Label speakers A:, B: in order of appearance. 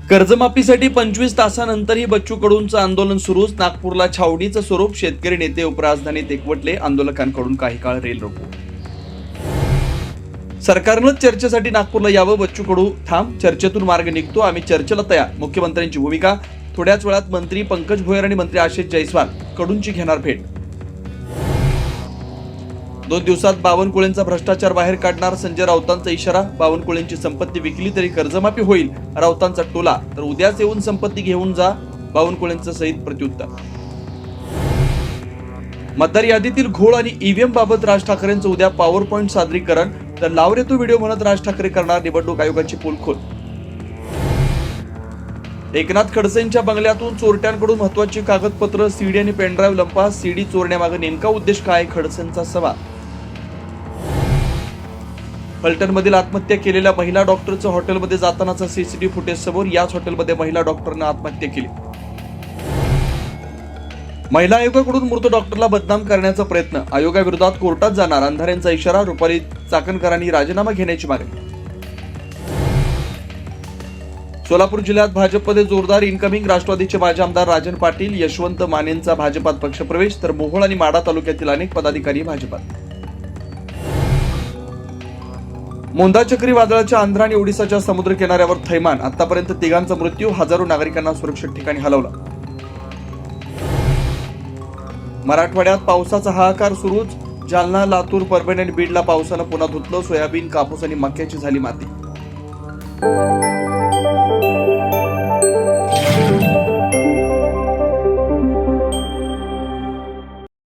A: कर्जमाफीसाठी 25 तासानंतरही बच्चू कडूंचं आंदोलन सुरूच. नागपूरला छावणीचं स्वरूप. शेतकरी नेते उपराजधानीत एकवटले. आंदोलकांकडून काही काळ रेल रोको. सरकारनंच चर्चेसाठी नागपूरला यावं. बच्चू कडू थांब, चर्चेतून मार्ग निघतो, आम्ही चर्चेला तयार. मुख्यमंत्र्यांची भूमिका. थोड्याच वेळात मंत्री पंकज भोयर आणि मंत्री आशिष जयस्वाल कडूंची घेणार भेट. 2 दिवसात बावनकुळेंचा भ्रष्टाचार बाहेर काढणार. संजय राऊतांचा इशारा. बावनकुळेंची संपत्ती विकली तरी कर्जमाफी होईल, राऊतांचा टोला. तर उद्याच येऊन संपत्ती घेऊन जा, बावनकुळेंचं सहित प्रत्युत्तर. मतदार यादीतील घोळ आणि ईव्हीएम बाबत राज ठाकरेंचं उद्या पॉवर पॉइंट सादरीकरण. तर लाव रे तो व्हिडिओ म्हणत राज ठाकरे करणार निवडणूक आयोगाची पोलखोल. एकनाथ खडसेंच्या बंगल्यातून चोरट्यांकडून महत्वाची कागदपत्र, सीडी आणि पेनड्राईव्ह लंपास. सीडी चोरण्यामागे नेमका उद्देश काय? खडसेंचा सवाल. फलटणमधील आत्महत्या केलेल्या महिला डॉक्टरचं हॉटेलमध्ये जातानाचा सीसीटीव्ही फुटेज समोर. याच हॉटेलमध्ये महिला डॉक्टरनं आत्महत्या केली. महिला आयोगाकडून मृत डॉक्टरला बदनाम करण्याचा प्रयत्न. आयोगाविरोधात कोर्टात जाणार. अंधाऱ्यांचा इशारा. रुपाली चाकणकरांनी राजीनामा घेण्याची मागणी. सोलापूर जिल्ह्यात भाजपमध्ये जोरदार इनकमिंग. राष्ट्रवादीचे माजी आमदार राजन पाटील, यशवंत मानेंचा भाजपात पक्षप्रवेश. तर मोहोळ आणि माढा तालुक्यातील अनेक पदाधिकारी भाजपात. मोंदा चक्रीवादळाच्या आंध्र आणि ओडिसाच्या समुद्र किनाऱ्यावर थैमान. आतापर्यंत 3 मृत्यू. हजारो नागरिकांना सुरक्षित ठिकाणी हलवलं. मराठवाड्यात पावसाचा हाहाकार सुरूच. जालना, लातूर, परभणी आणि बीडला पावसानं पुन्हा धुतलं. सोयाबीन, कापूस आणि मक्याची झाली माती.